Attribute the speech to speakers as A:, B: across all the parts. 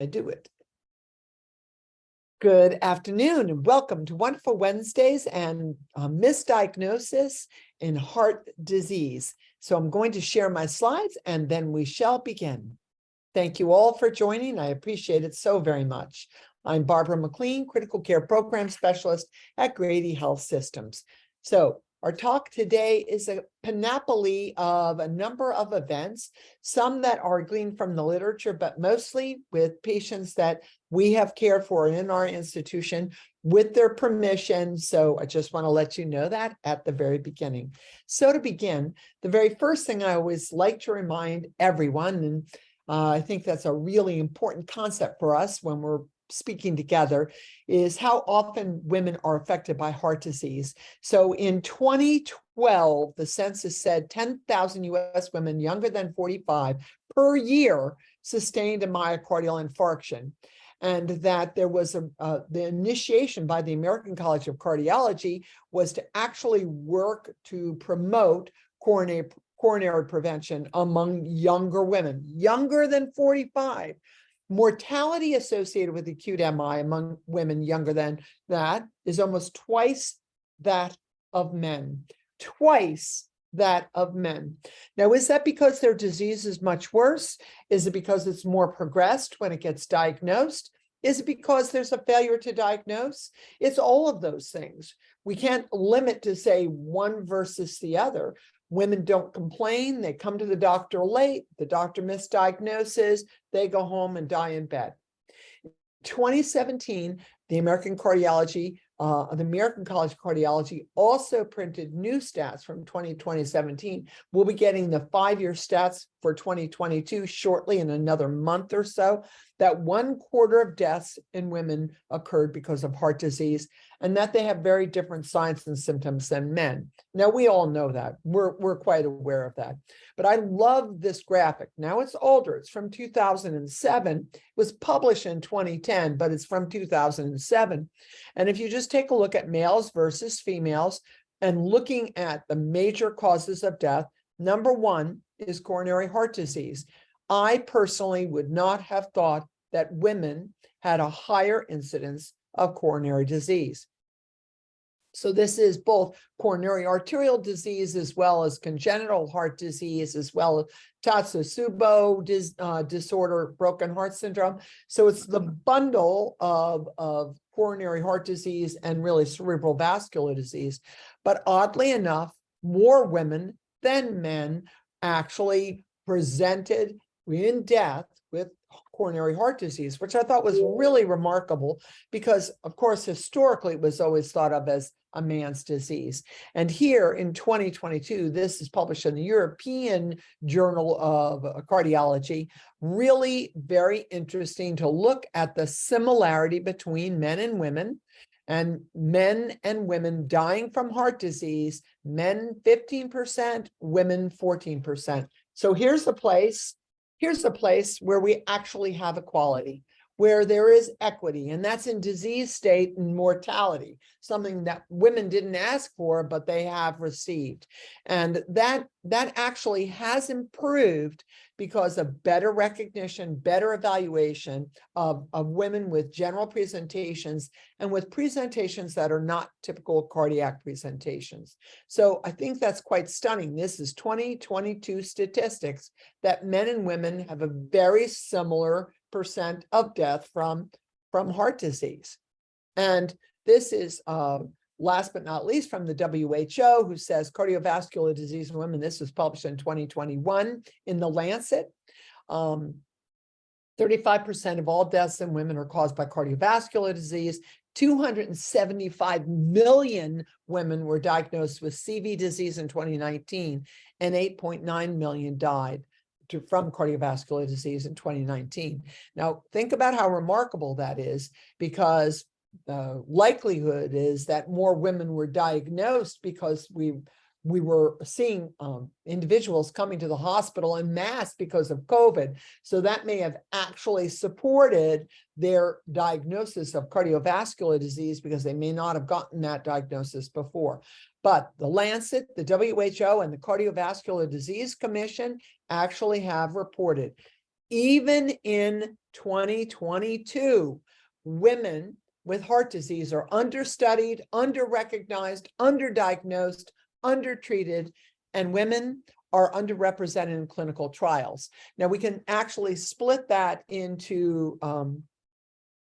A: I do it. Good afternoon and welcome to Wonderful Wednesdays and misdiagnosis in heart disease. So I'm going to share my slides and then we shall begin. Thank you all for joining. I appreciate it so very much. I'm Barbara McLean, Critical Care Program Specialist at Grady Health Systems. So our talk today is a panoply of a number of events, some that are gleaned from the literature, but mostly with patients that we have cared for in our institution with their permission. So I just want to let you know that at the very beginning. So to begin, the very first thing I always like to remind everyone, and I think that's a really important concept for us when we're speaking together, is how often women are affected by heart disease. So in 2012, the census said 10,000 US women younger than 45 per year sustained a myocardial infarction, and that there was the initiation by the American College of Cardiology was to actually work to promote coronary prevention among younger women, younger than 45. Mortality associated with acute MI among women younger than that is almost twice that of men. Twice that of men. Now, is that because their disease is much worse? Is it because it's more progressed when it gets diagnosed? Is it because there's a failure to diagnose? It's all of those things. We can't limit to say one versus the other. Women don't complain. They come to the doctor late. The doctor misdiagnoses. They go home and die in bed. 2017, the American College of Cardiology also printed new stats from 2017. We'll be getting the 5-year stats for 2022 shortly, in another month or so, that 1/4 of deaths in women occurred because of heart disease, and that they have very different signs and symptoms than men. Now, we all know that. We're quite aware of that. But I love this graphic. Now it's older. It's from 2007. It was published in 2010, but it's from 2007. And if you just take a look at males versus females and looking at the major causes of death, number one is coronary heart disease. I personally would not have thought that women had a higher incidence of coronary disease. So this is both coronary arterial disease as well as congenital heart disease, as well as Tatsubo disorder, broken heart syndrome. So it's the bundle of coronary heart disease and really cerebral vascular disease. But oddly enough, more women than men actually presented in death with coronary heart disease, which I thought was really remarkable because, of course, historically it was always thought of as a man's disease. And here in 2022, this is published in the European Journal of Cardiology, really very interesting to look at the similarity between men and women dying from heart disease, men 15%, women 14%. So here's the place where we actually have equality, where there is equity, and that's in disease state and mortality, something that women didn't ask for, but they have received. And that actually has improved because of better recognition, better evaluation of women with general presentations and with presentations that are not typical cardiac presentations. So I think that's quite stunning. This is 2022 statistics that men and women have a very similar percent of death from heart disease. And this is last but not least from the WHO, who says cardiovascular disease in women. This was published in 2021 in the Lancet. 35% of all deaths in women are caused by cardiovascular disease. 275 million women were diagnosed with CV disease in 2019, and 8.9 million died from cardiovascular disease in 2019. Now, think about how remarkable that is, because the likelihood is that more women were diagnosed because we were seeing individuals coming to the hospital en masse because of COVID. So that may have actually supported their diagnosis of cardiovascular disease because they may not have gotten that diagnosis before. But the Lancet, the WHO, and the Cardiovascular Disease Commission actually have reported even in 2022, women with heart disease are understudied, underrecognized, underdiagnosed, undertreated, and women are underrepresented in clinical trials. Now, we can actually split that into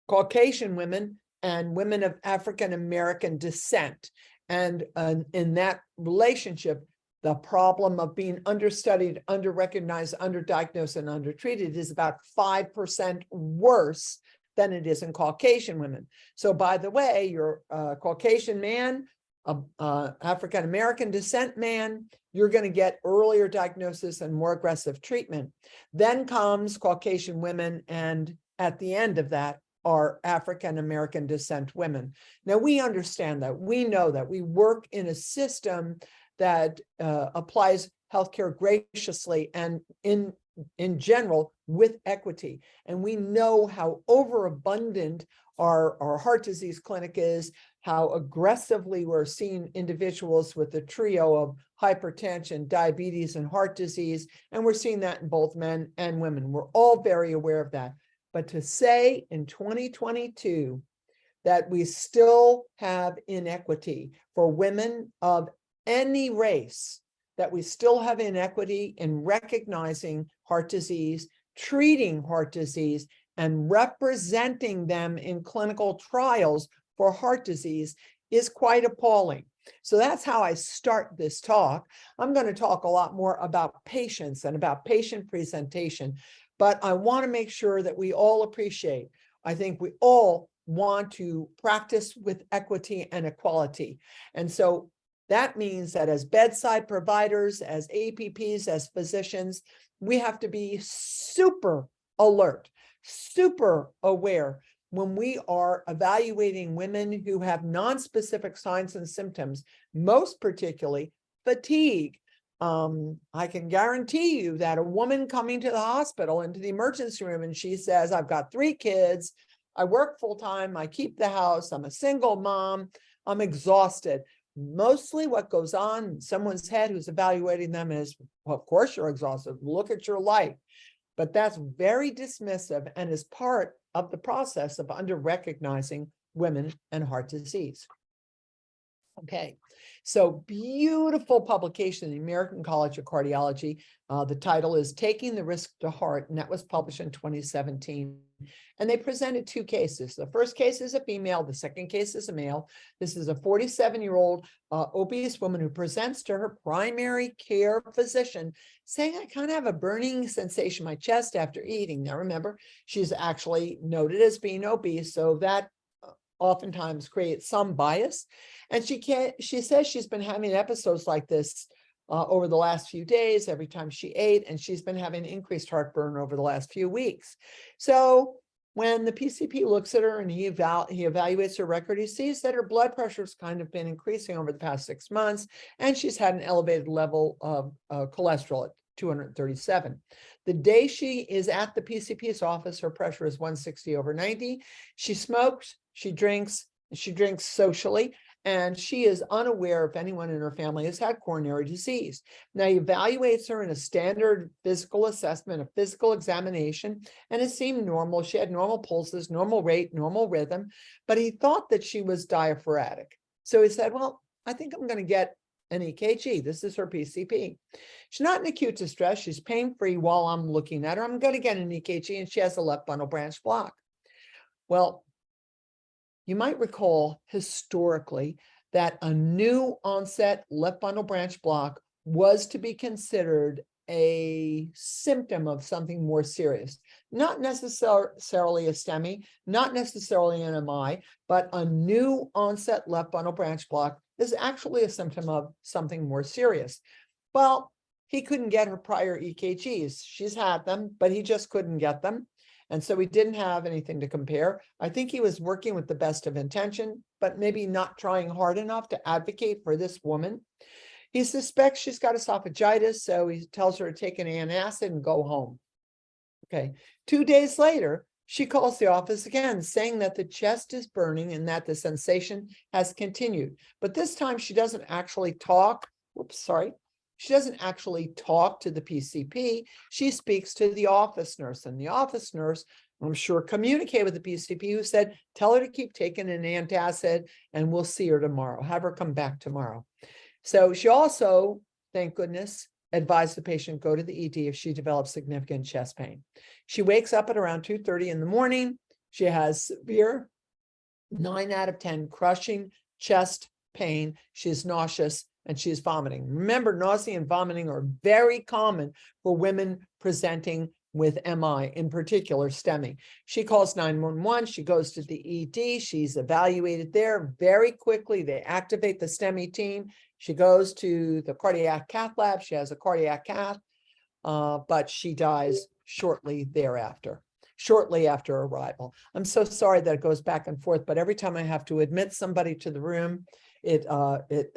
A: Caucasian women and women of African American descent. And in that relationship, the problem of being understudied, underrecognized, underdiagnosed, and undertreated is about 5% worse than it is in Caucasian women. So by the way, you're a Caucasian man, African American descent man, you're going to get earlier diagnosis and more aggressive treatment. Then comes Caucasian women, and at the end of that are African American descent women. Now, we understand that. We know that. We work in a system that applies healthcare graciously and in general with equity. And we know how overabundant our heart disease clinic is, how aggressively we're seeing individuals with a trio of hypertension, diabetes, and heart disease. And we're seeing that in both men and women. We're all very aware of that. But to say in 2022 that we still have inequity for women of any race, that we still have inequity in recognizing heart disease, treating heart disease, and representing them in clinical trials for heart disease is quite appalling. So that's how I start this talk. I'm going to talk a lot more about patients and about patient presentation, but I want to make sure that we all appreciate, I think we all want to practice with equity and equality. And so that means that as bedside providers, as APPs, as physicians, we have to be super alert, super aware when we are evaluating women who have nonspecific signs and symptoms, most particularly fatigue. I can guarantee you that a woman coming to the hospital, into the emergency room, and she says, I've got 3 kids, I work full time, I keep the house, I'm a single mom, I'm exhausted. Mostly what goes on in someone's head who's evaluating them is, well, of course you're exhausted, look at your life. But that's very dismissive and is part of the process of under-recognizing women and heart disease. Okay, so beautiful publication in the American College of Cardiology. The title is Taking the Risk to Heart, and that was published in 2017. And they presented 2 cases. The first case is a female, the second case is a male. This is a 47-year-old obese woman who presents to her primary care physician saying, I kind of have a burning sensation in my chest after eating. Now remember, she's actually noted as being obese, so that oftentimes creates some bias. And she says she's been having episodes like this over the last few days, every time she ate, and she's been having increased heartburn over the last few weeks. So when the PCP looks at her and he evaluates her record, he sees that her blood pressure has kind of been increasing over the past 6 months, and she's had an elevated level of cholesterol at 237. The day she is at the PCP's office, her pressure is 160/90. She smokes, she drinks socially, and she is unaware if anyone in her family has had coronary disease. Now, he evaluates her in a standard physical assessment, a physical examination, and it seemed normal. She had normal pulses, normal rate, normal rhythm, but he thought that she was diaphoretic. So he said, well, I think I'm going to get an EKG. This is her PCP. She's not in acute distress. She's pain-free while I'm looking at her. I'm going to get an EKG, and she has a left bundle branch block. Well, you might recall historically that a new onset left bundle branch block was to be considered a symptom of something more serious, not necessarily a STEMI, not necessarily an MI, but a new onset left bundle branch block is actually a symptom of something more serious. Well, he couldn't get her prior EKGs. She's had them, but he just couldn't get them. And so we didn't have anything to compare. I think he was working with the best of intention, but maybe not trying hard enough to advocate for this woman. He suspects she's got esophagitis, so he tells her to take an antacid and go home. Okay, 2 days later, she calls the office again, saying that the chest is burning and that the sensation has continued. But this time she doesn't actually talk. She doesn't actually talk to the PCP. She speaks to the office nurse, and the office nurse, I'm sure, communicated with the PCP, who said, tell her to keep taking an antacid and we'll see her tomorrow. Have her come back tomorrow. So she also, thank goodness, advised the patient go to the ED if she develops significant chest pain. She wakes up at around 2:30 in the morning. She has severe 9 out of 10 crushing chest pain. She's nauseous and she's vomiting. Remember, nausea and vomiting are very common for women presenting with MI, in particular STEMI. She calls 911. She goes to the ED. She's evaluated there very quickly. They activate the STEMI team. She goes to the cardiac cath lab. She has a cardiac cath, but she dies shortly thereafter. Shortly after arrival. I'm so sorry that it goes back and forth, but every time I have to admit somebody to the room, it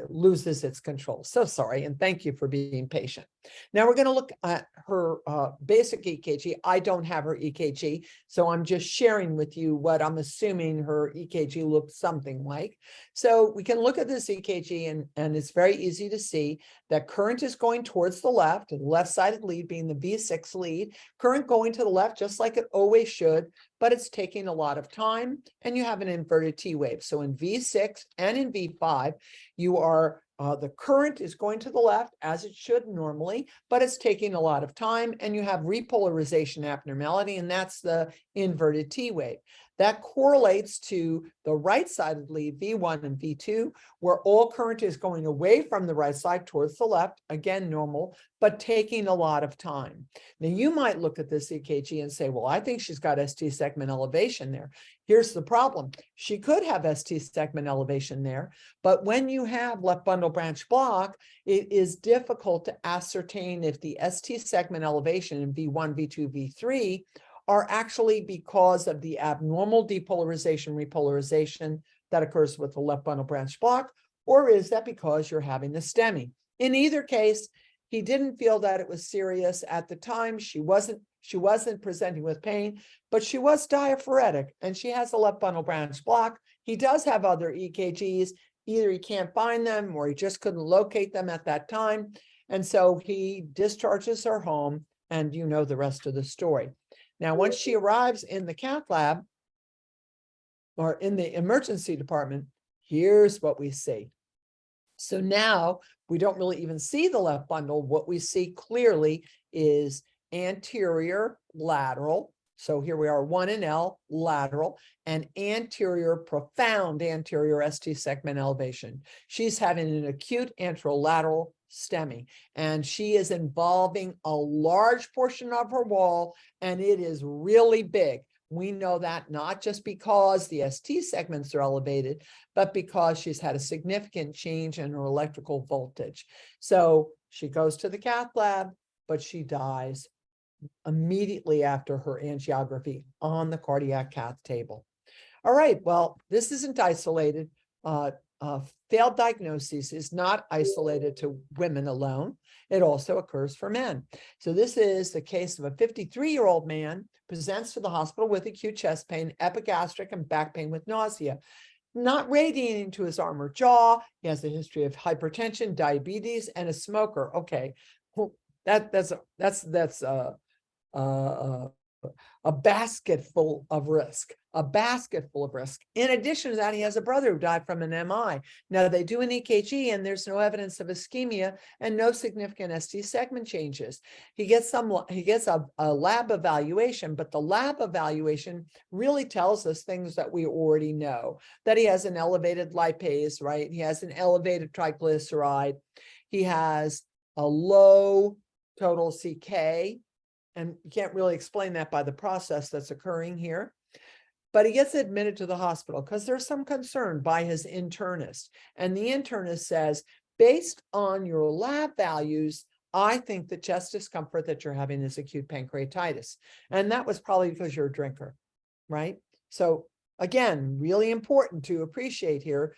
A: loses its control. So sorry, and thank you for being patient. Now we're going to look at her basic EKG. I don't have her EKG, so I'm just sharing with you what I'm assuming her EKG looks something like. So we can look at this EKG, and it's very easy to see that current is going towards the left-sided lead being the V6 lead, current going to the left just like it always should, but it's taking a lot of time, and you have an inverted T wave. So in V6 and in V5, you are the current is going to the left as it should normally, but it's taking a lot of time, and you have repolarization abnormality, and that's the inverted T wave. That correlates to the right-sided lead, V1 and V2, where all current is going away from the right side towards the left, again, normal, but taking a lot of time. Now, you might look at this EKG and say, well, I think she's got ST segment elevation there. Here's the problem. She could have ST segment elevation there, but when you have left bundle branch block, it is difficult to ascertain if the ST segment elevation in V1, V2, V3 are actually because of the abnormal depolarization, repolarization that occurs with the left bundle branch block, or is that because you're having a STEMI? In either case, he didn't feel that it was serious at the time. She wasn't presenting with pain, but she was diaphoretic, and she has a left bundle branch block. He does have other EKGs. Either he can't find them or he just couldn't locate them at that time. And so he discharges her home, and you know the rest of the story. Now, once she arrives in the cath lab or in the emergency department, here's what we see. So now we don't really even see the left bundle. What we see clearly is anterior lateral. So here we are, 1 in L, lateral, and anterior, profound anterior ST segment elevation. She's having an acute anterolateral STEMI, and she is involving a large portion of her wall, and it is really big. We know that not just because the ST segments are elevated, but because she's had a significant change in her electrical voltage. So she goes to the cath lab, but she dies immediately after her angiography on the cardiac cath table. All right, well, this isn't isolated. Failed diagnosis is not isolated to women alone. It also occurs for men. So this is the case of a 53-year-old man presents to the hospital with acute chest pain, epigastric, and back pain with nausea, not radiating to his arm or jaw. He has a history of hypertension, diabetes, and a smoker. Okay, well, that's a basket full of risk, In addition to that, he has a brother who died from an MI. Now they do an EKG and there's no evidence of ischemia and no significant ST segment changes. He gets a lab evaluation, but the lab evaluation really tells us things that we already know, that he has an elevated lipase, right? He has an elevated triglyceride. He has a low total CK. And you can't really explain that by the process that's occurring here. But he gets admitted to the hospital because there's some concern by his internist. And the internist says, based on your lab values, I think the chest discomfort that you're having is acute pancreatitis. And that was probably because you're a drinker, right? So again, really important to appreciate here.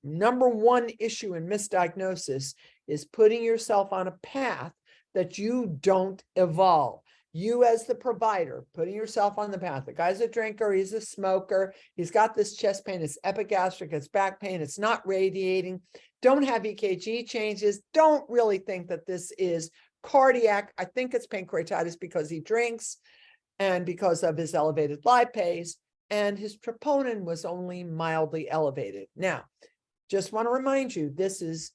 A: Number one issue in misdiagnosis is putting yourself on a path that you don't evolve. You as the provider, putting yourself on the path. The guy's a drinker, he's a smoker, he's got this chest pain, it's epigastric, it's back pain, it's not radiating. don't have EKG changes, don't really think that this is cardiac. I think it's pancreatitis because he drinks and because of his elevated lipase, and his troponin was only mildly elevated. Now, just want to remind you, this is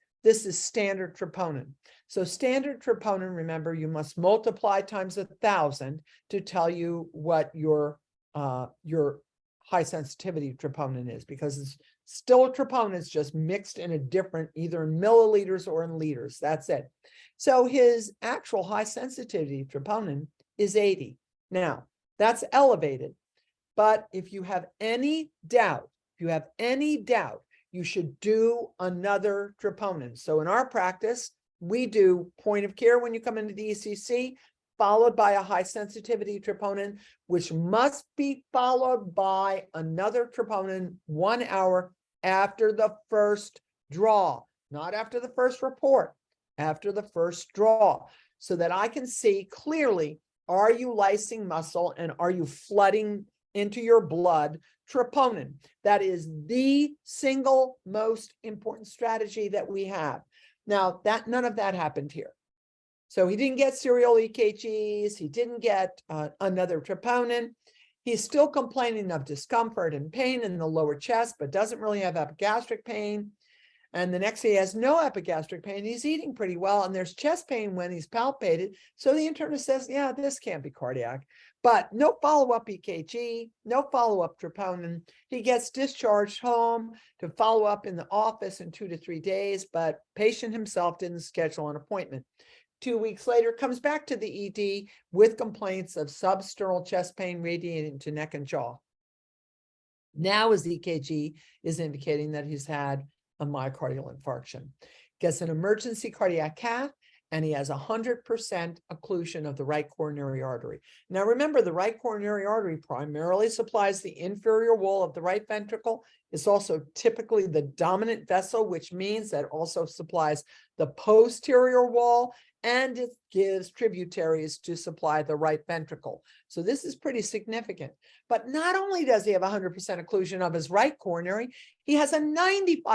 A: standard troponin. So standard troponin, remember, you must multiply times 1,000 to tell you what your high sensitivity troponin is, because it's still a troponin, it's just mixed in a different, either in milliliters or in liters. That's it. So his actual high sensitivity troponin is 80. Now, that's elevated. But if you have any doubt, you should do another troponin. So in our practice, we do point of care when you come into the ECC, followed by a high sensitivity troponin, which must be followed by another troponin 1 hour after the first draw, not after the first report, after the first draw, so that I can see clearly, are you lysing muscle and are you flooding into your blood troponin? That is the single most important strategy that we have. Now, none of that happened here. So he didn't get serial EKGs. He didn't get another troponin. He's still complaining of discomfort and pain in the lower chest, but doesn't really have epigastric pain. And the next day he has no epigastric pain. He's eating pretty well, and there's chest pain when he's palpated. So the internist says, yeah, this can't be cardiac. But no follow-up EKG, no follow-up troponin. He gets discharged home to follow up in the office in 2 to 3 days, but patient himself didn't schedule an appointment. 2 weeks later, comes back to the ED with complaints of substernal chest pain radiating to neck and jaw. Now his EKG is indicating that he's had a myocardial infarction. Gets an emergency cardiac cath, and he has 100% occlusion of the right coronary artery. Now remember, the right coronary artery primarily supplies the inferior wall of the right ventricle. It's also typically the dominant vessel, which means that it also supplies the posterior wall, and it gives tributaries to supply the right ventricle. So this is pretty significant. But not only does he have 100% occlusion of his right coronary, he has a 95%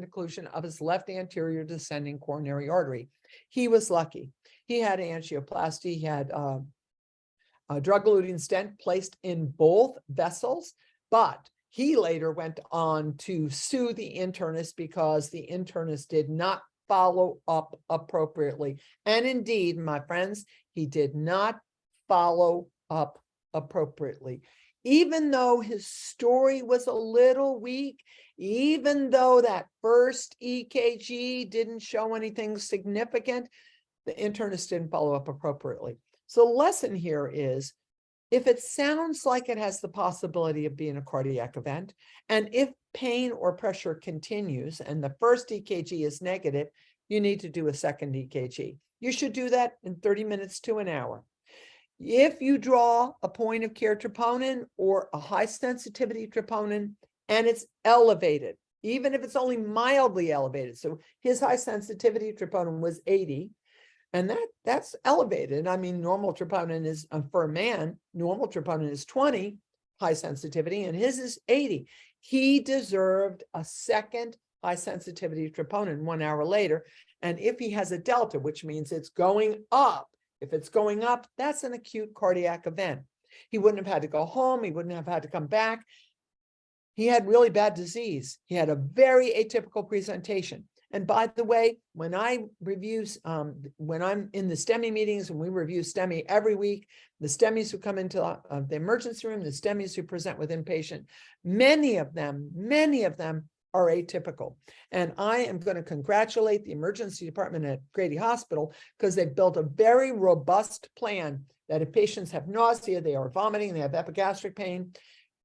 A: occlusion of his left anterior descending coronary artery. He was lucky. He had angioplasty. He had a drug-eluting stent placed in both vessels, but he later went on to sue the internist because the internist did not follow up appropriately. And indeed, my friends, he did not follow up appropriately. Even though his story was a little weak, even though that first EKG didn't show anything significant, the internist didn't follow up appropriately. So the lesson here is, if it sounds like it has the possibility of being a cardiac event, and if pain or pressure continues and the first EKG is negative, you need to do a second EKG. You should do that in 30 minutes to an hour. If you draw a point of care troponin or a high sensitivity troponin and it's elevated, even if it's only mildly elevated, so his high sensitivity troponin was 80, and that's elevated. I mean, normal troponin is, for a man, normal troponin is 20, high sensitivity, and his is 80. He deserved a second high sensitivity troponin 1 hour later. And if he has a delta, which means it's going up, if it's going up, that's an acute cardiac event. He wouldn't have had to go home. He wouldn't have had to come back. He had really bad disease. He had a very atypical presentation. And by the way, when I review, when I'm in the STEMI meetings, and we review STEMI every week, the STEMIs who come into the emergency room, the STEMIs who present with inpatient, many of them are atypical. And I am going to congratulate the emergency department at Grady Hospital, because they've built a very robust plan that if patients have nausea, they are vomiting, they have epigastric pain,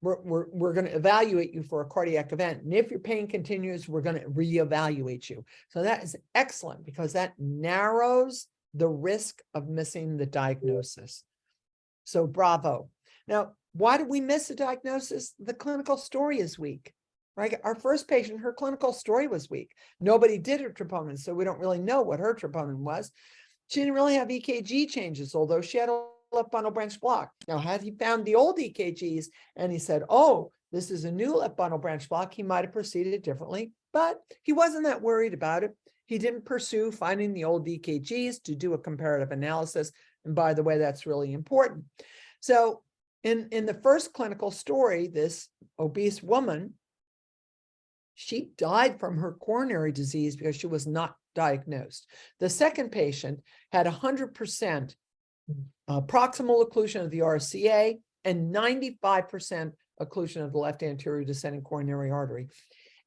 A: we're going to evaluate you for a cardiac event. And if your pain continues, we're going to reevaluate you. So that is excellent, because that narrows the risk of missing the diagnosis. So bravo. Now, why did we miss a diagnosis? The clinical story is weak, right? Our first patient, her clinical story was weak. Nobody did her troponin, so we don't really know what her troponin was. She didn't really have EKG changes, although she had a left bundle branch block. Now, had he found the old EKGs and he said, oh, this is a new left bundle branch block, he might have proceeded differently, but he wasn't that worried about it. He didn't pursue finding the old EKGs to do a comparative analysis. And by the way, that's really important. So in the first clinical story, this obese woman, she died from her coronary disease because she was not diagnosed. The second patient had 100% proximal occlusion of the RCA and 95% occlusion of the left anterior descending coronary artery.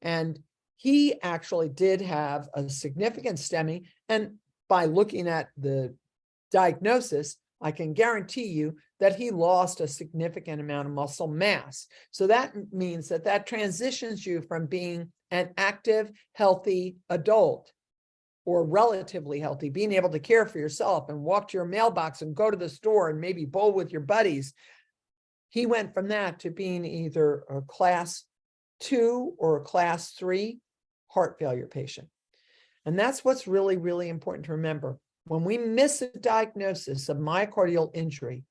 A: And he actually did have a significant STEMI. And by looking at the diagnosis, I can guarantee you that he lost a significant amount of muscle mass. So that means that that transitions you from being an active, healthy adult or relatively healthy, being able to care for yourself and walk to your mailbox and go to the store and maybe bowl with your buddies. He went from that to being either a class 2 or a class 3 heart failure patient. And that's what's really, really important to remember. When we miss a diagnosis of myocardial injury,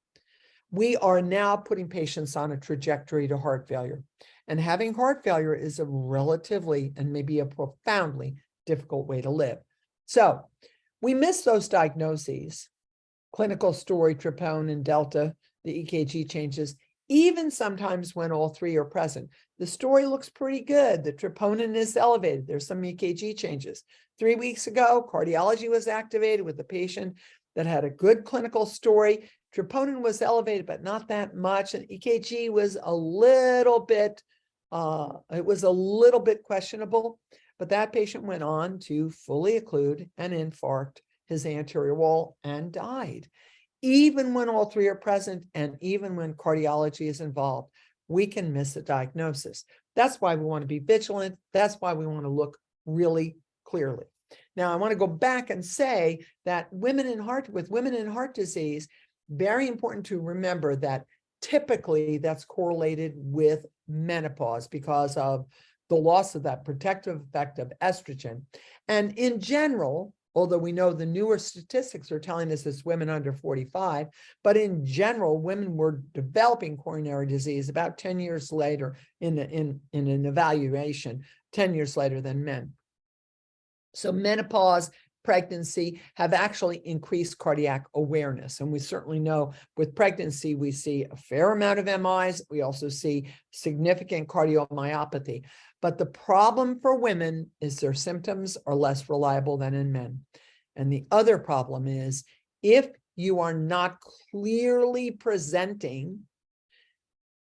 A: we are now putting patients on a trajectory to heart failure. And having heart failure is a relatively and maybe a profoundly difficult way to live. So we miss those diagnoses, clinical story, troponin, delta, the EKG changes, even sometimes when all three are present. The story looks pretty good. The troponin is elevated. There's some EKG changes. 3 weeks ago, cardiology was activated with a patient that had a good clinical story. Troponin was elevated, but not that much. And EKG was a little bit, questionable. But that patient went on to fully occlude and infarct his anterior wall and died. Even when all three are present and even when cardiology is involved, we can miss a diagnosis. That's why we want to be vigilant. That's why we want to look really clearly. Now, I want to go back and say that with women in heart disease, very important to remember that typically that's correlated with menopause because of the loss of that protective effect of estrogen. And in general, although we know the newer statistics are telling us it's women under 45, but in general, women were developing coronary disease about 10 years later in an evaluation, 10 years later than men. So menopause, pregnancy have actually increased cardiac awareness. And we certainly know with pregnancy, we see a fair amount of MIs. We also see significant cardiomyopathy. But the problem for women is their symptoms are less reliable than in men. And the other problem is if you are not clearly presenting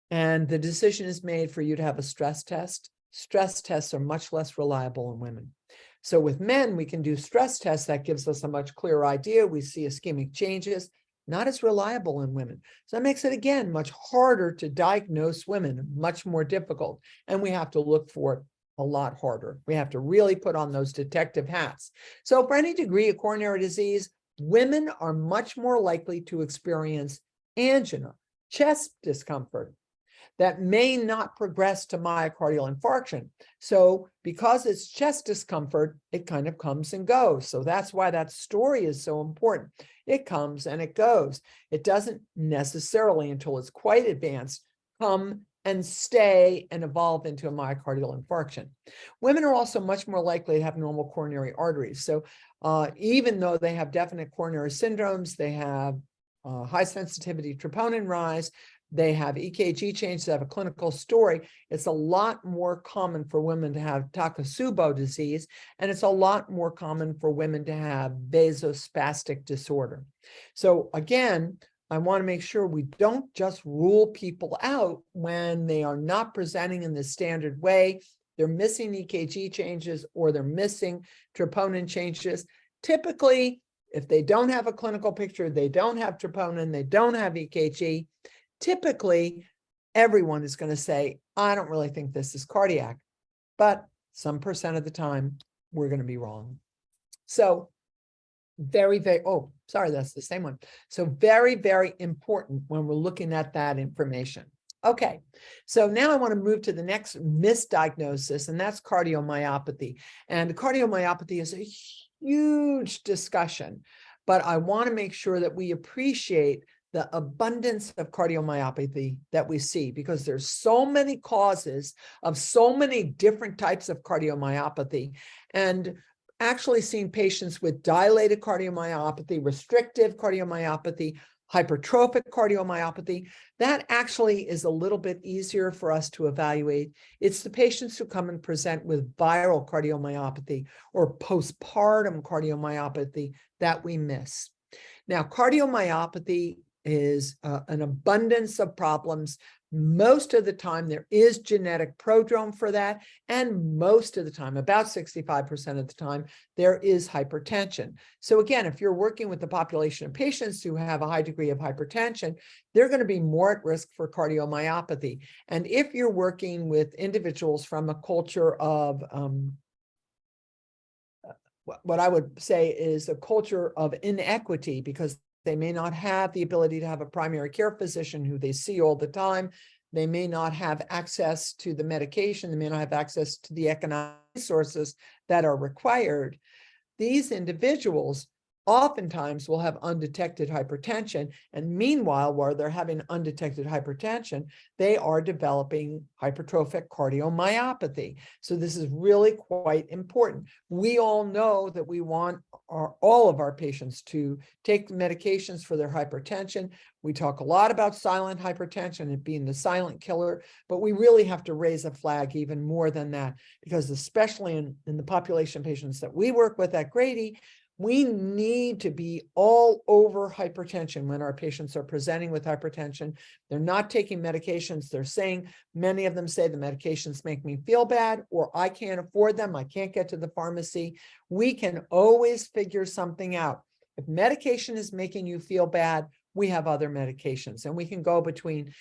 A: and the decision is made for you to have a stress tests are much less reliable in women. So with men, we can do stress tests that gives us a much clearer idea. We see ischemic changes, not as reliable in women. So that makes it, again, much harder to diagnose women, much more difficult. And we have to look for it a lot harder. We have to really put on those detective hats. So for any degree of coronary disease, women are much more likely to experience angina, chest discomfort, that may not progress to myocardial infarction. So because it's chest discomfort, it kind of comes and goes. So that's why that story is so important. It comes and it goes. It doesn't necessarily, until it's quite advanced, come and stay and evolve into a myocardial infarction. Women are also much more likely to have normal coronary arteries. So even though they have definite coronary syndromes, they have high sensitivity troponin rise, they have EKG changes, they have a clinical story. It's a lot more common for women to have Takotsubo disease, and it's a lot more common for women to have vasospastic disorder. So again, I want to make sure we don't just rule people out when they are not presenting in the standard way. They're missing EKG changes or they're missing troponin changes. Typically, if they don't have a clinical picture, they don't have troponin, they don't have EKG, typically, everyone is going to say, I don't really think this is cardiac, but some percent of the time, we're going to be wrong. So very, that's the same one. So very, very important when we're looking at that information. Okay, so now I want to move to the next misdiagnosis, and that's cardiomyopathy. And cardiomyopathy is a huge discussion, but I want to make sure that we appreciate the abundance of cardiomyopathy that we see, because there's so many causes of so many different types of cardiomyopathy. And actually seeing patients with dilated cardiomyopathy, restrictive cardiomyopathy, hypertrophic cardiomyopathy, that actually is a little bit easier for us to evaluate. It's the patients who come and present with viral cardiomyopathy or postpartum cardiomyopathy that we miss. Now, cardiomyopathy is an abundance of problems. Most of the time, there is genetic prodrome for that. And most of the time, about 65% of the time, there is hypertension. So again, if you're working with the population of patients who have a high degree of hypertension, they're going to be more at risk for cardiomyopathy. And if you're working with individuals from a culture of what I would say is a culture of inequity, because they may not have the ability to have a primary care physician who they see all the time. They may not have access to the medication. They may not have access to the economic resources that are required. These individuals oftentimes will have undetected hypertension. And meanwhile, while they're having undetected hypertension, they are developing hypertrophic cardiomyopathy. So this is really quite important. We all know that we want all of our patients to take medications for their hypertension. We talk a lot about silent hypertension and being the silent killer, but we really have to raise a flag even more than that, because especially in the population of patients that we work with at Grady, we need to be all over hypertension when our patients are presenting with hypertension. They're not taking medications. They're saying, many of them say the medications make me feel bad, or I can't afford them. I can't get to the pharmacy. We can always figure something out. If medication is making you feel bad, we have other medications, and we can go between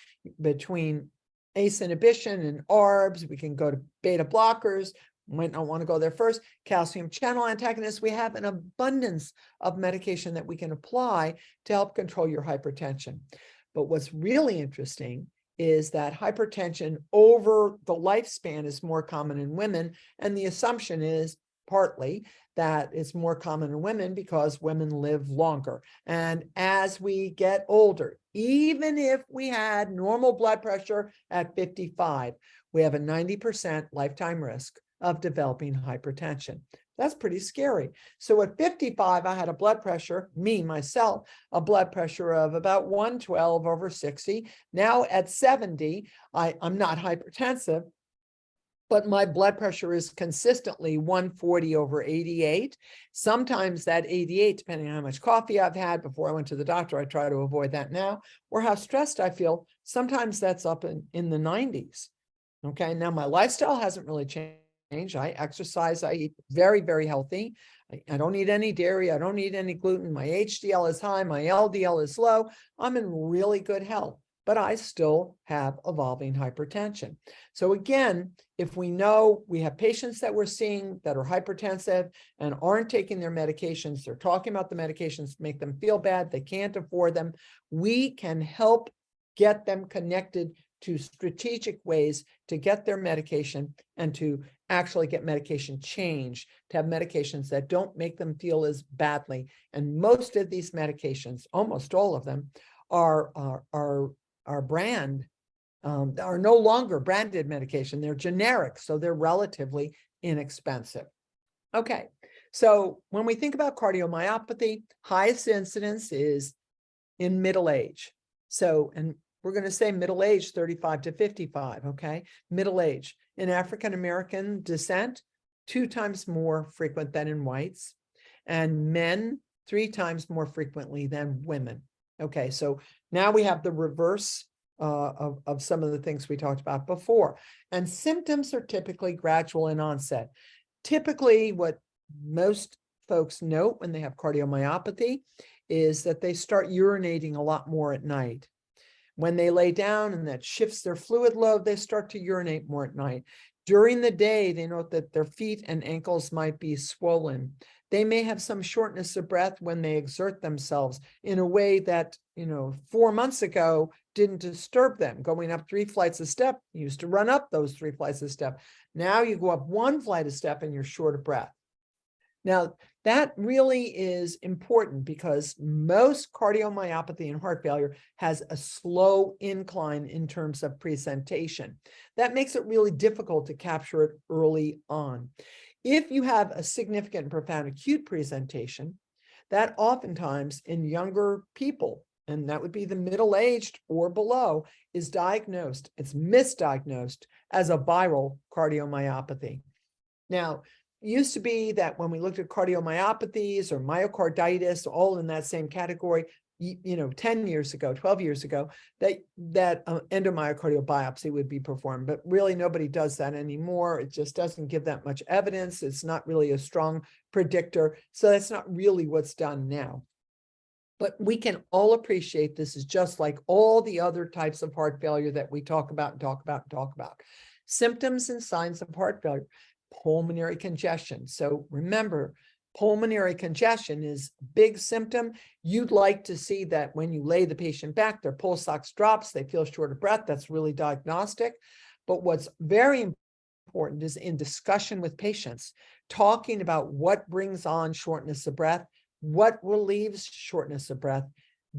A: ACE inhibition and ARBs. We can go to beta blockers. Might not want to go there first. Calcium channel antagonists. We have an abundance of medication that we can apply to help control your hypertension. But what's really interesting is that hypertension over the lifespan is more common in women. And the assumption is partly that it's more common in women because women live longer. And as we get older, even if we had normal blood pressure at 55, we have a 90% lifetime risk of developing hypertension. That's pretty scary. So at 55, I had a blood pressure, myself, a blood pressure of about 112 over 60. Now at 70, I'm not hypertensive, but my blood pressure is consistently 140 over 88. Sometimes that 88, depending on how much coffee I've had before I went to the doctor, I try to avoid that now, or how stressed I feel. Sometimes that's up in the 90s. Okay, now my lifestyle hasn't really changed. I exercise, I eat very, very healthy. I don't eat any dairy. I don't eat any gluten. My HDL is high. My LDL is low. I'm in really good health, but I still have evolving hypertension. So again, if we know we have patients that we're seeing that are hypertensive and aren't taking their medications, they're talking about the medications make them feel bad, they can't afford them, we can help get them connected to strategic ways to get their medication and to actually get medication change, to have medications that don't make them feel as badly. And most of these medications, almost all of them, are no longer branded medication. They're generic, so they're relatively inexpensive. Okay, so when we think about cardiomyopathy, highest incidence is in middle age. So, and we're going to say middle age, 35 to 55, okay? Middle age. In African-American descent, 2 times more frequent than in whites, and men 3 times more frequently than women. Okay, so now we have the reverse of some of the things we talked about before. And symptoms are typically gradual in onset. Typically, what most folks note when they have cardiomyopathy is that they start urinating a lot more at night. When they lay down and that shifts their fluid load, they start to urinate more at night. During the day, they note that their feet and ankles might be swollen. They may have some shortness of breath when they exert themselves in a way that, 4 months ago didn't disturb them. Going up 3 flights of steps, you used to run up those 3 flights of steps. Now you go up 1 flight of steps and you're short of breath. Now, that really is important because most cardiomyopathy and heart failure has a slow incline in terms of presentation. That makes it really difficult to capture it early on. If you have a significant and profound acute presentation, that oftentimes in younger people, and that would be the middle-aged or below, is diagnosed, it's misdiagnosed as a viral cardiomyopathy. Now, it used to be that when we looked at cardiomyopathies or myocarditis, all in that same category, 10 years ago, 12 years ago, that endomyocardial biopsy would be performed, but really nobody does that anymore. It just doesn't give that much evidence. It's not really a strong predictor. So that's not really what's done now. But we can all appreciate this is just like all the other types of heart failure that we talk about. Symptoms and signs of heart failure, pulmonary congestion. So remember, pulmonary congestion is a big symptom. You'd like to see that when you lay the patient back, their pulse ox drops, they feel short of breath. That's really diagnostic. But what's very important is in discussion with patients, talking about what brings on shortness of breath, what relieves shortness of breath,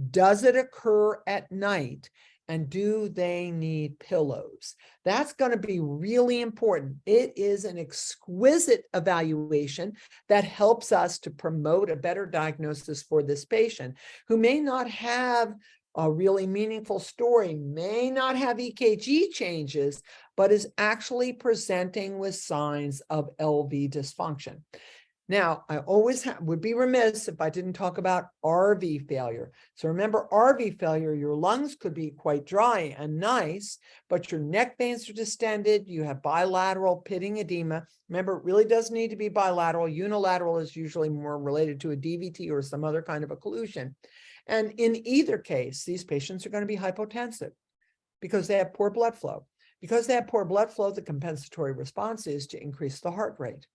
A: does it occur at night, and do they need pillows? That's going to be really important. It is an exquisite evaluation that helps us to promote a better diagnosis for this patient who may not have a really meaningful story, may not have EKG changes, but is actually presenting with signs of LV dysfunction. Now, I always would be remiss if I didn't talk about RV failure. So remember, RV failure, your lungs could be quite dry and nice, but your neck veins are distended. You have bilateral pitting edema. Remember, it really does need to be bilateral. Unilateral is usually more related to a DVT or some other kind of occlusion. And in either case, these patients are going to be hypotensive because they have poor blood flow. Because they have poor blood flow, the compensatory response is to increase the heart rate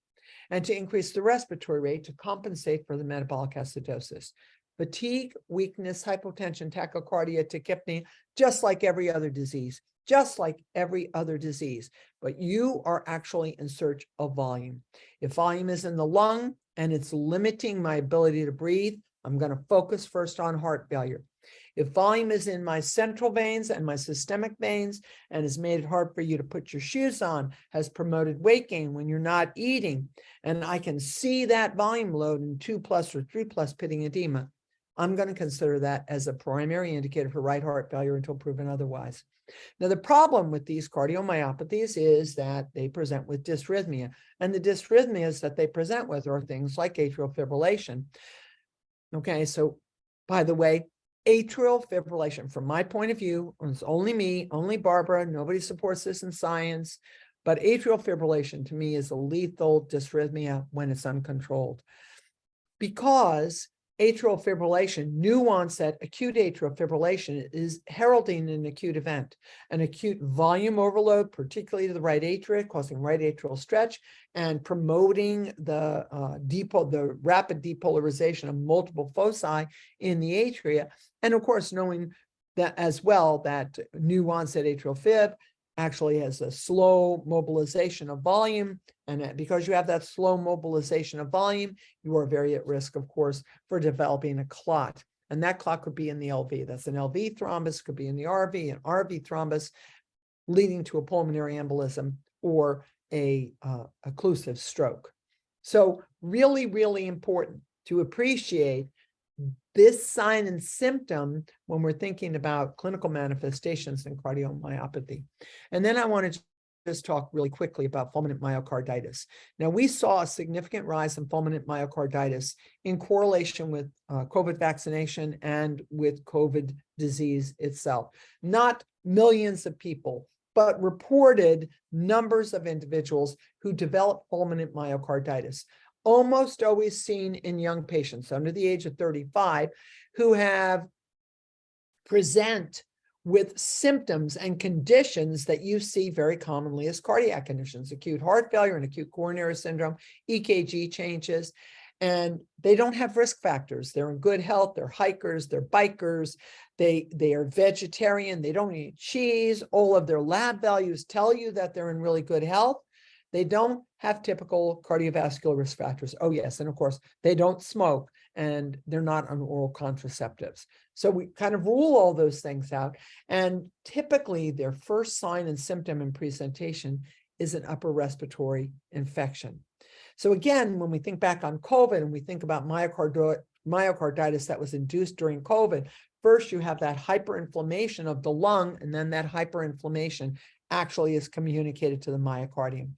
A: and to increase the respiratory rate to compensate for the metabolic acidosis. Fatigue, weakness, hypotension, tachycardia, tachypnea, just like every other disease, but you are actually in search of volume. If volume is in the lung and it's limiting my ability to breathe, I'm going to focus first on heart failure. If volume is in my central veins and my systemic veins and has made it hard for you to put your shoes on, has promoted weight gain when you're not eating, and I can see that volume load in 2+ or 3+ pitting edema, I'm going to consider that as a primary indicator for right heart failure until proven otherwise. Now, the problem with these cardiomyopathies is that they present with dysrhythmia, and the dysrhythmias that they present with are things like atrial fibrillation. Okay, so by the way, atrial fibrillation, from my point of view, it's only me, only Barbara, nobody supports this in science, but atrial fibrillation to me is a lethal dysrhythmia when it's uncontrolled. Because atrial fibrillation, new onset acute atrial fibrillation, is heralding an acute event, an acute volume overload, particularly to the right atria, causing right atrial stretch and promoting the rapid depolarization of multiple foci in the atria. And of course, knowing that as well, that new onset atrial fib actually has a slow mobilization of volume. And because you have that slow mobilization of volume, you are very at risk, of course, for developing a clot. And that clot could be in the LV. That's an LV thrombus, could be in the RV, an RV thrombus, leading to a pulmonary embolism or a occlusive stroke. So really, really important to appreciate this sign and symptom when we're thinking about clinical manifestations in cardiomyopathy. And then I want to just talk really quickly about fulminant myocarditis. Now, we saw a significant rise in fulminant myocarditis in correlation with COVID vaccination and with COVID disease itself. Not millions of people, but reported numbers of individuals who develop fulminant myocarditis, almost always seen in young patients under the age of 35 who present with symptoms and conditions that you see very commonly as cardiac conditions, acute heart failure and acute coronary syndrome, EKG changes, and they don't have risk factors. They're in good health, they're hikers, they're bikers, they are vegetarian, they don't eat cheese, all of their lab values tell you that they're in really good health. They don't have typical cardiovascular risk factors. Oh, yes. And of course, they don't smoke and they're not on oral contraceptives. So we kind of rule all those things out. And typically, their first sign and symptom in presentation is an upper respiratory infection. So again, when we think back on COVID and we think about myocarditis that was induced during COVID, first you have that hyperinflammation of the lung, and then that hyperinflammation actually is communicated to the myocardium.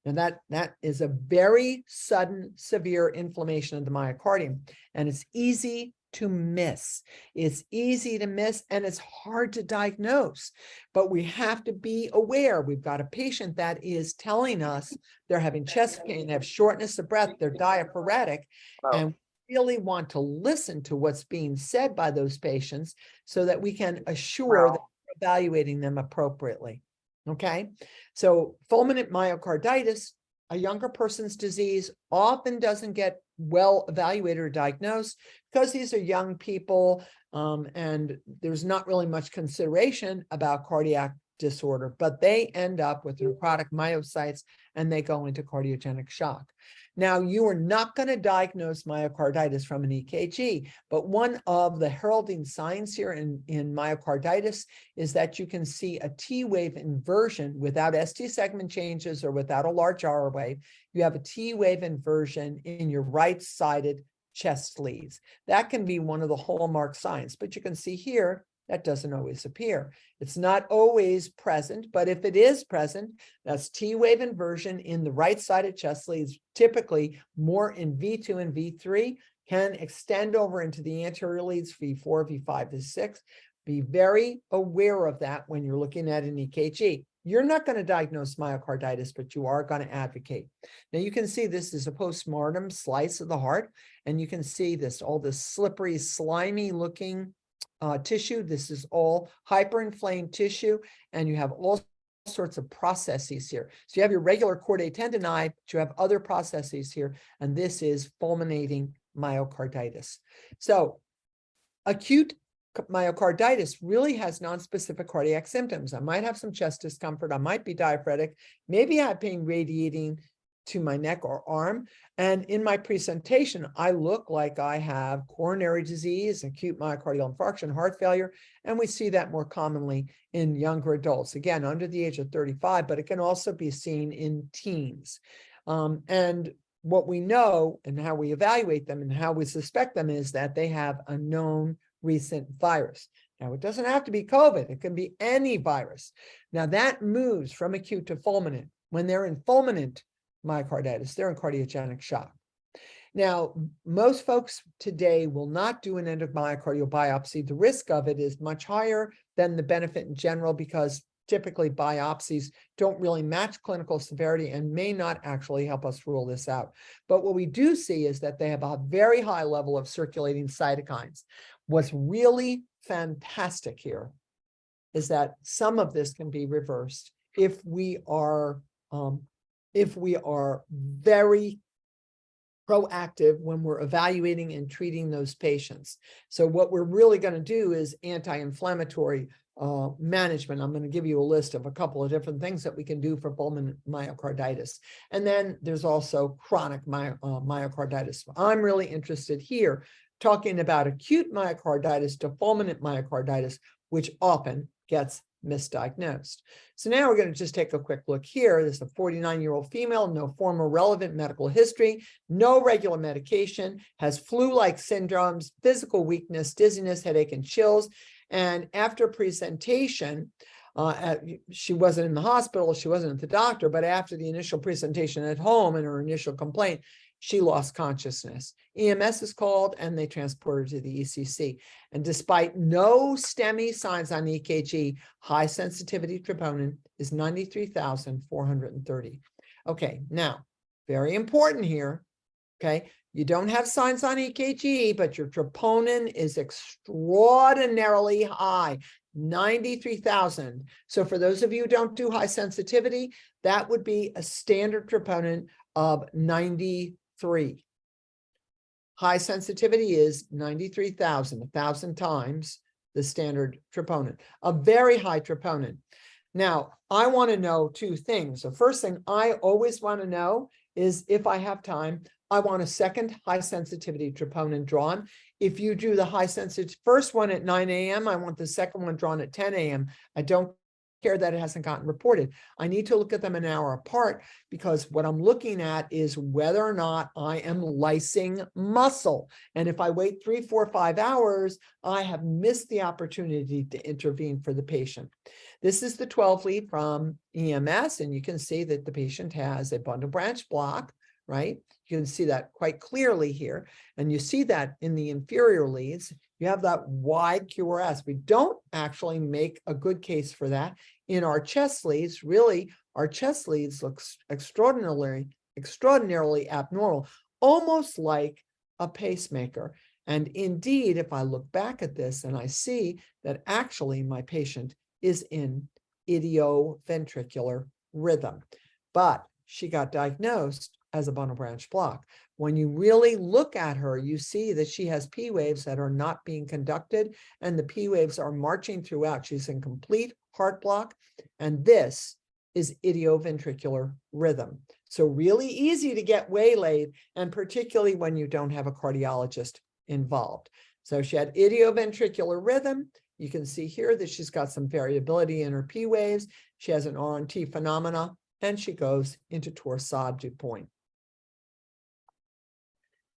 A: And that is a very sudden, severe inflammation of the myocardium, and it's easy to miss. It's easy to miss, and it's hard to diagnose, but we have to be aware. We've got a patient that is telling us they're having chest pain, they have shortness of breath, they're diaphoretic, and we really want to listen to what's being said by those patients so that we can assure that we're evaluating them appropriately. Okay, so fulminant myocarditis, a younger person's disease, often doesn't get well evaluated or diagnosed because these are young people, and there's not really much consideration about cardiac disorder, but they end up with necrotic myocytes and they go into cardiogenic shock. Now, you are not going to diagnose myocarditis from an EKG, but one of the heralding signs here in myocarditis is that you can see a T wave inversion without ST segment changes or without a large R wave. You have a T wave inversion in your right-sided chest leads. That can be one of the hallmark signs, but you can see here that doesn't always appear. It's not always present, but if it is present, that's T wave inversion in the right-sided chest leads, typically more in V2 and V3, can extend over into the anterior leads, V4, V5, V6. Be very aware of that when you're looking at an EKG. You're not going to diagnose myocarditis, but you are going to advocate. Now you can see this is a postmortem slice of the heart, and you can see this, all this slippery, slimy looking tissue. This is all hyperinflamed tissue, and you have all sorts of processes here. So you have your regular chordae tendineae, but you have other processes here, and this is fulminating myocarditis. So acute myocarditis really has nonspecific cardiac symptoms. I might have some chest discomfort. I might be diaphoretic. Maybe I have pain radiating to my neck or arm. And in my presentation, I look like I have coronary disease, acute myocardial infarction, heart failure, and we see that more commonly in younger adults, again, under the age of 35, but it can also be seen in teens. And what we know and how we evaluate them and how we suspect them is that they have a known recent virus. Now, it doesn't have to be COVID. It can be any virus. Now, that moves from acute to fulminant. When they're in fulminant myocarditis, they're in cardiogenic shock. Now, most folks today will not do an endomyocardial biopsy. The risk of it is much higher than the benefit in general because typically biopsies don't really match clinical severity and may not actually help us rule this out. But what we do see is that they have a very high level of circulating cytokines. What's really fantastic here is that some of this can be reversed if we are very proactive when we're evaluating and treating those patients. So what we're really going to do is anti-inflammatory management. I'm going to give you a list of a couple of different things that we can do for fulminant myocarditis. And then there's also chronic myocarditis. I'm really interested here talking about acute myocarditis to fulminant myocarditis, which often gets misdiagnosed. So now we're going to just take a quick look here. This is a 49-year-old female, no former relevant medical history, no regular medication, has flu-like syndromes, physical weakness, dizziness, headache, and chills. And after presentation, she wasn't in the hospital, she wasn't at the doctor, but after the initial presentation at home and her initial complaint, she lost consciousness. EMS is called and they transport her to the ECC. And despite no STEMI signs on EKG, high sensitivity troponin is 93,430. Okay, now, very important here, okay? You don't have signs on EKG, but your troponin is extraordinarily high, 93,000. So for those of you who don't do high sensitivity, that would be a standard troponin of 93. High sensitivity is 93,000, 1,000 times the standard troponin, a very high troponin. Now, I want to know two things. The first thing I always want to know is, if I have time, I want a second high sensitivity troponin drawn. If you do the high sensitivity first one at 9 a.m., I want the second one drawn at 10 a.m. I don't care that it hasn't gotten reported. I need to look at them an hour apart, because what I'm looking at is whether or not I am lysing muscle. And if I wait 3, 4, 5 hours, I have missed the opportunity to intervene for the patient. This is the 12 lead from EMS, and you can see that the patient has a bundle branch block, right? You can see that quite clearly here. And you see that in the inferior leads, you have that wide QRS. We don't actually make a good case for that in our chest leads. Really, our chest leads looks extraordinarily abnormal, almost like a pacemaker. And indeed, if I look back at this and I see that actually my patient is in idioventricular rhythm, but she got diagnosed as a bundle branch block. When you really look at her, you see that she has P waves that are not being conducted, and the P waves are marching throughout. She's in complete heart block, and this is idioventricular rhythm. So really easy to get waylaid, and particularly when you don't have a cardiologist involved. So she had idioventricular rhythm. You can see here that she's got some variability in her P waves. She has an RNT phenomena, and she goes into torsade du point.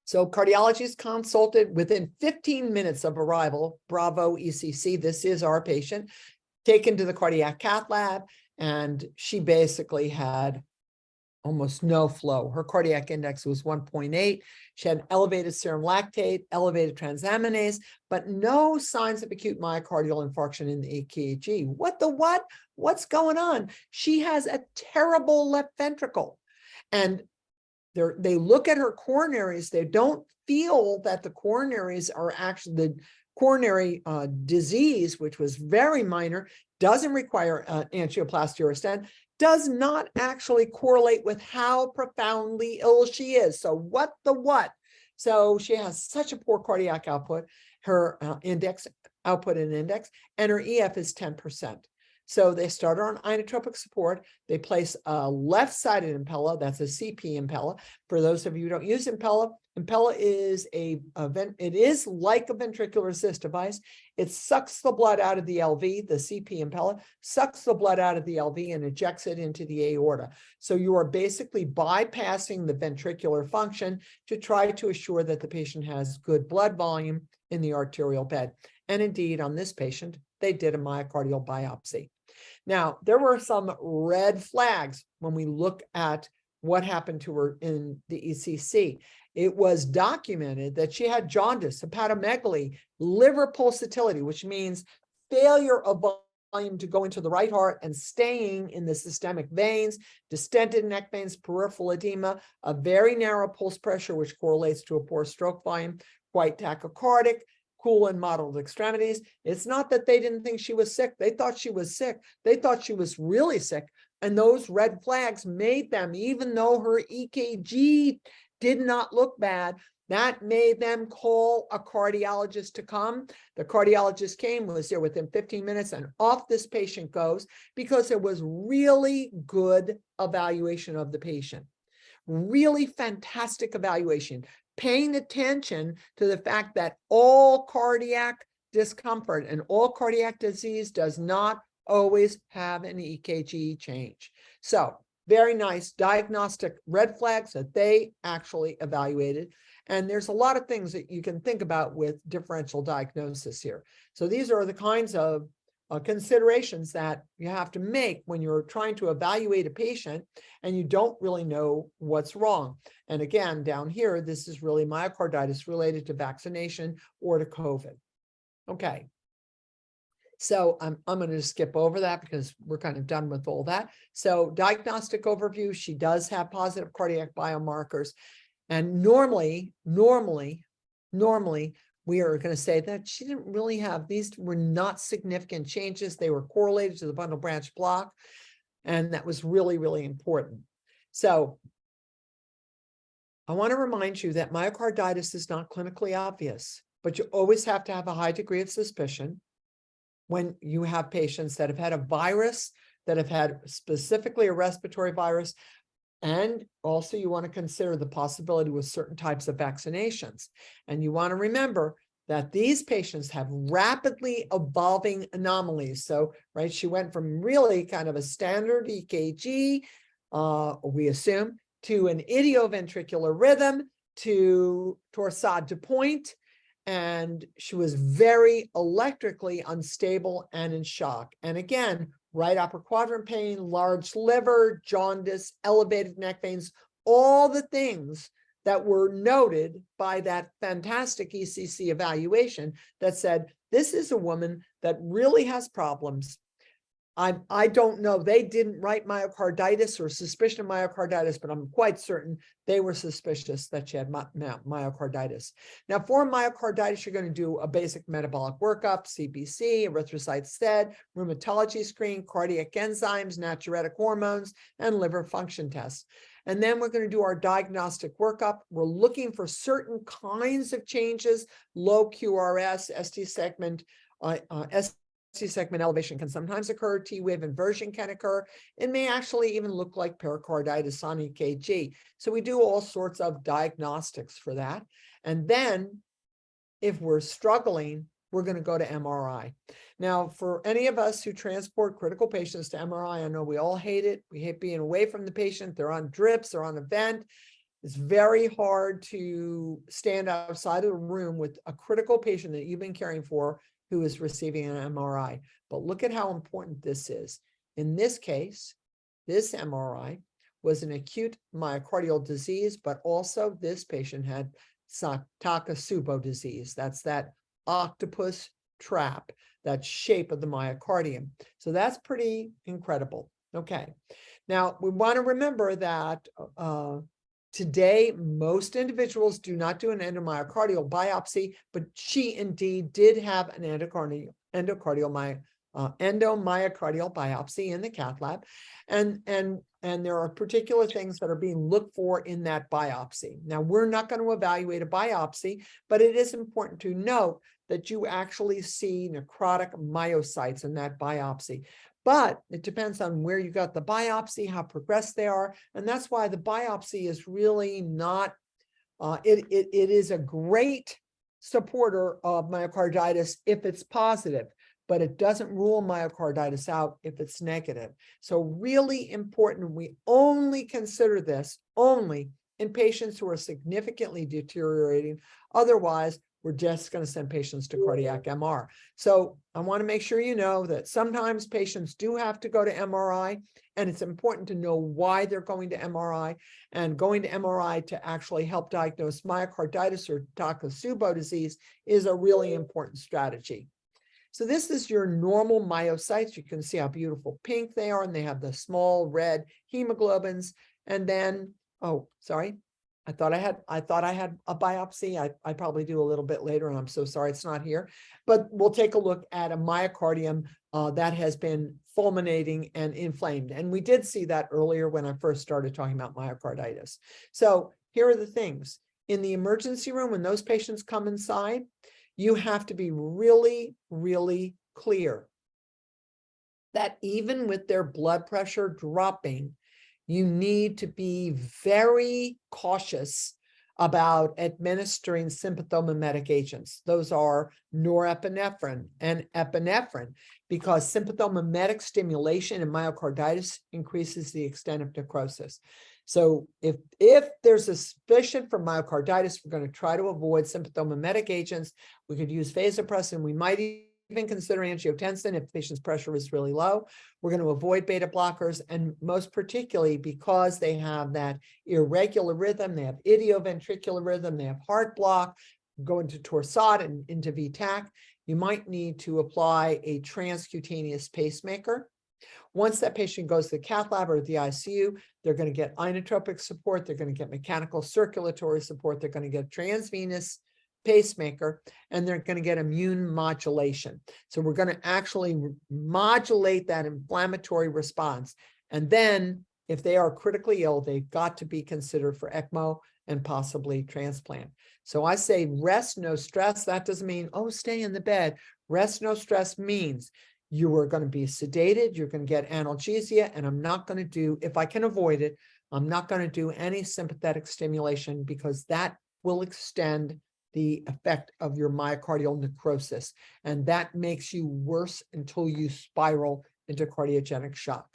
A: So cardiology is consulted within 15 minutes of arrival. Bravo ECC. This is our patient, taken to the cardiac cath lab, and she basically had almost no flow. Her cardiac index was 1.8. She had elevated serum lactate, elevated transaminase, but no signs of acute myocardial infarction in the EKG. What the what? What's going on? She has a terrible left ventricle. And they look at her coronaries. They don't feel that the coronaries are actually the coronary disease, which was very minor, doesn't require angioplasty or a stent, does not actually correlate with how profoundly ill she is. So what the what? So she has such a poor cardiac output, her index output and index, and her EF is 10%. So they start her on inotropic support. They place a left-sided Impella. That's a CP Impella. For those of you who don't use Impella, Impella is it is like a ventricular assist device. It sucks the blood out of the LV. The CP Impella sucks the blood out of the LV and ejects it into the aorta. So you are basically bypassing the ventricular function to try to assure that the patient has good blood volume in the arterial bed. And indeed, on this patient, they did a myocardial biopsy. Now, there were some red flags when we look at what happened to her in the ECC. It was documented that she had jaundice, hepatomegaly, liver pulsatility, which means failure of volume to go into the right heart and staying in the systemic veins, distended neck veins, peripheral edema, a very narrow pulse pressure, which correlates to a poor stroke volume, quite tachycardic, cool and mottled extremities. It's not that they didn't think she was sick. They thought she was sick. They thought she was really sick. And those red flags made them, even though her EKG did not look bad, that made them call a cardiologist to come. The cardiologist came, was there within 15 minutes, and off this patient goes, because there was really good evaluation of the patient. Really fantastic evaluation, paying attention to the fact that all cardiac discomfort and all cardiac disease does not always have an EKG change. So very nice diagnostic red flags that they actually evaluated. And there's a lot of things that you can think about with differential diagnosis here. So these are the kinds of considerations that you have to make when you're trying to evaluate a patient and you don't really know what's wrong. And again, down here, this is really myocarditis related to vaccination or to COVID. Okay. So I'm going to skip over that because we're kind of done with all that. So diagnostic overview, she does have positive cardiac biomarkers. And normally, we are going to say that she didn't really have, these were not significant changes. They were correlated to the bundle branch block. And that was really, really important. So I want to remind you that myocarditis is not clinically obvious, but you always have to have a high degree of suspicion when you have patients that have had a virus that have had specifically a respiratory virus. And also you want to consider the possibility with certain types of vaccinations. And you want to remember that these patients have rapidly evolving anomalies. So, right, she went from really kind of a standard EKG, we assume, to an idioventricular rhythm, to torsade de pointe, and she was very electrically unstable and in shock. And again, right upper quadrant pain, large liver, jaundice, elevated neck veins, all the things that were noted by that fantastic ECC evaluation that said, this is a woman that really has problems. I don't know, they didn't write myocarditis or suspicion of myocarditis, but I'm quite certain they were suspicious that she had myocarditis. Now, for myocarditis, you're going to do a basic metabolic workup, CBC, erythrocyte STED, rheumatology screen, cardiac enzymes, natriuretic hormones, and liver function tests. And then we're going to do our diagnostic workup. We're looking for certain kinds of changes, low QRS, ST segment, segment elevation can sometimes occur, T-wave inversion can occur. It may actually even look like pericarditis on EKG. So we do all sorts of diagnostics for that. And then if we're struggling, we're going to go to MRI. Now, for any of us who transport critical patients to MRI, I know we all hate it. We hate being away from the patient. They're on drips, they're on a vent. It's very hard to stand outside of the room with a critical patient that you've been caring for who is receiving an MRI. But look at how important this is. In this case, this MRI was an acute myocardial disease, but also this patient had Takotsubo disease. That's that octopus trap, that shape of the myocardium. So that's pretty incredible. Okay. Now, we want to remember that today, most individuals do not do an endomyocardial biopsy, but she indeed did have an endomyocardial biopsy in the cath lab. And there are particular things that are being looked for in that biopsy. Now, we're not going to evaluate a biopsy, but it is important to note that you actually see necrotic myocytes in that biopsy. But it depends on where you got the biopsy, how progressed they are. And that's why the biopsy is really not, it is a great supporter of myocarditis if it's positive, but it doesn't rule myocarditis out if it's negative. So really important, we only consider this only in patients who are significantly deteriorating. Otherwise, we're just going to send patients to cardiac MR. So I want to make sure you know that sometimes patients do have to go to MRI, and it's important to know why they're going to MRI, and going to MRI to actually help diagnose myocarditis or Takotsubo disease is a really important strategy. So this is your normal myocytes. You can see how beautiful pink they are, and they have the small red hemoglobins. And then, oh, sorry. I thought I had a biopsy. I probably do a little bit later, and I'm so sorry it's not here. But we'll take a look at a myocardium that has been fulminating and inflamed. And we did see that earlier when I first started talking about myocarditis. So here are the things. In the emergency room, when those patients come inside, you have to be really, really clear that even with their blood pressure dropping, you need to be very cautious about administering sympathomimetic agents. Those are norepinephrine and epinephrine, because sympathomimetic stimulation in myocarditis increases the extent of necrosis. So if there's a suspicion for myocarditis, we're going to try to avoid sympathomimetic agents. We could use vasopressin. We might even consider angiotensin if the patient's pressure is really low. We're going to avoid beta blockers, and most particularly because they have that irregular rhythm, they have idioventricular rhythm, they have heart block, go into torsade and into VTAC, you might need to apply a transcutaneous pacemaker. Once that patient goes to the cath lab or the ICU, they're going to get inotropic support, they're going to get mechanical circulatory support, they're going to get transvenous pacemaker, and they're going to get immune modulation. So we're going to actually modulate that inflammatory response. And then if they are critically ill, they've got to be considered for ECMO and possibly transplant. So I say rest, no stress. That doesn't mean, oh, stay in the bed. Rest, no stress means You are going to be sedated. You're going to get analgesia. And I'm not going to do, if I can avoid it, I'm not going to do any sympathetic stimulation because that will extend the effect of your myocardial necrosis. And that makes you worse until you spiral into cardiogenic shock.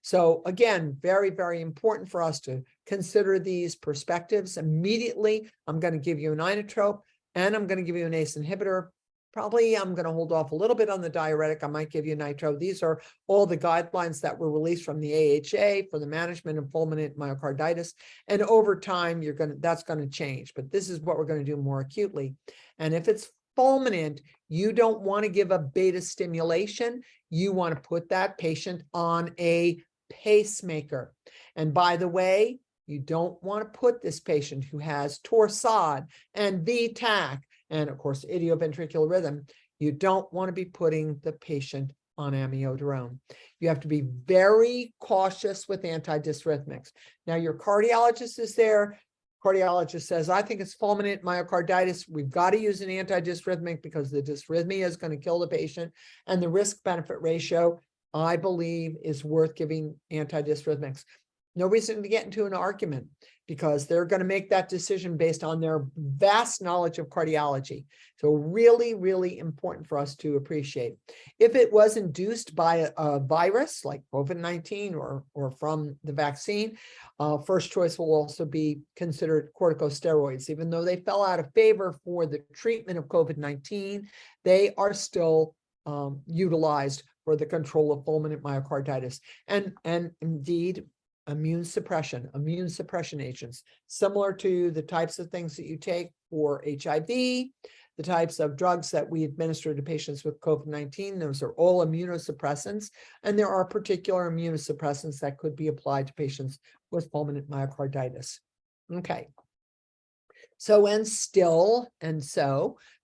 A: So again, very, very important for us to consider these perspectives. Immediately, I'm going to give you an inotrope and I'm going to give you an ACE inhibitor. Probably I'm going to hold off a little bit on the diuretic. I might give you nitro. These are all the guidelines that were released from the AHA for the management of fulminant myocarditis. And over time, that's going to change. But this is what we're going to do more acutely. And if it's fulminant, you don't want to give a beta stimulation. You want to put that patient on a pacemaker. And by the way, you don't want to put this patient who has torsade and VTAC and of course, idioventricular rhythm, you don't want to be putting the patient on amiodarone. You have to be very cautious with antidysrhythmics. Now, your cardiologist is there. Cardiologist says, I think it's fulminant myocarditis. We've got to use an antidysrhythmic because the dysrhythmia is going to kill the patient. And the risk-benefit ratio, I believe, is worth giving antidysrhythmics. No reason to get into an argument because they're going to make that decision based on their vast knowledge of cardiology. So really, really important for us to appreciate. If it was induced by a virus like COVID-19 or from the vaccine, first choice will also be considered corticosteroids. Even though they fell out of favor for the treatment of COVID-19, they are still utilized for the control of fulminant myocarditis. And indeed, immune suppression agents, similar to the types of things that you take for HIV, the types of drugs that we administer to patients with COVID-19, those are all immunosuppressants. And there are particular immunosuppressants that could be applied to patients with fulminant myocarditis. Okay. So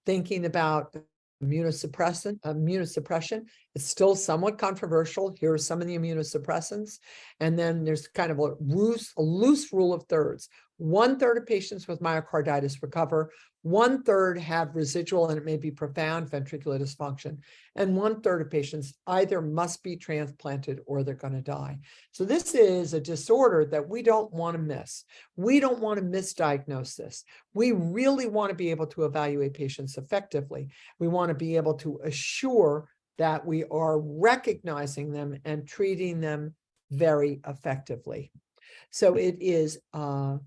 A: thinking about immunosuppression, it's still somewhat controversial. Here are some of the immunosuppressants. And then there's kind of a loose rule of thirds. 1/3 of patients with myocarditis recover, 1/3 have residual, and it may be profound ventricular dysfunction, and 1/3 of patients either must be transplanted or they're going to die. So this is a disorder that we don't want to miss. We don't want to misdiagnose this. We really want to be able to evaluate patients effectively. We want to be able to assure that we are recognizing them and treating them very effectively. So it is 5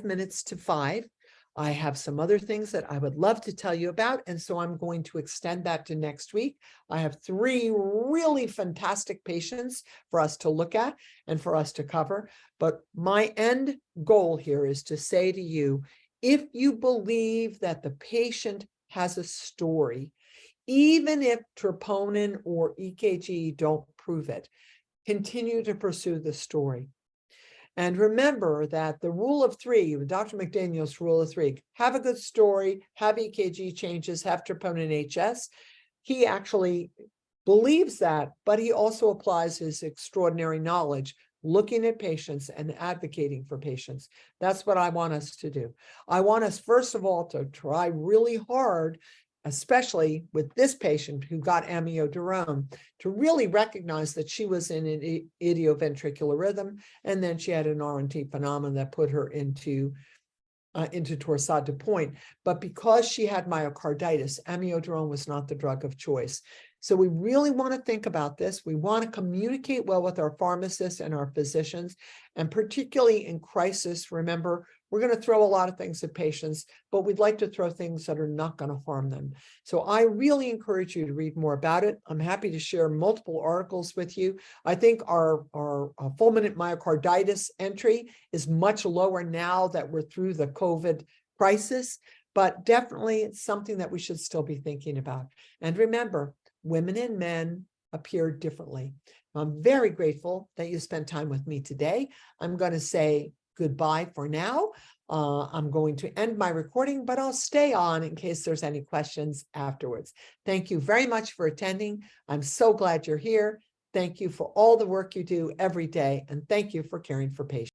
A: minutes to 5. I have some other things that I would love to tell you about, and so I'm going to extend that to next week. I have 3 really fantastic patients for us to look at and for us to cover. But my end goal here is to say to you, if you believe that the patient has a story, even if troponin or EKG don't prove it, continue to pursue the story. And remember that the rule of 3, Dr. McDaniel's rule of 3, have a good story, have EKG changes, have troponin HS. He actually believes that, but he also applies his extraordinary knowledge looking at patients and advocating for patients. That's what I want us to do. I want us, first of all, to try really hard, especially with this patient who got amiodarone, to really recognize that she was in an idioventricular rhythm, and then she had an RNT phenomenon that put her into torsade de pointe. But because she had myocarditis, amiodarone was not the drug of choice. So we really want to think about this. We want to communicate well with our pharmacists and our physicians, and particularly in crisis, remember, we're going to throw a lot of things at patients, but we'd like to throw things that are not going to harm them. So I really encourage you to read more about it. I'm happy to share multiple articles with you. I think our fulminant myocarditis entry is much lower now that we're through the COVID crisis, but definitely it's something that we should still be thinking about. And remember, women and men appear differently. I'm very grateful that you spent time with me today. I'm going to say goodbye for now. I'm going to end my recording, but I'll stay on in case there's any questions afterwards. Thank you very much for attending. I'm so glad you're here. Thank you for all the work you do every day, and thank you for caring for patients.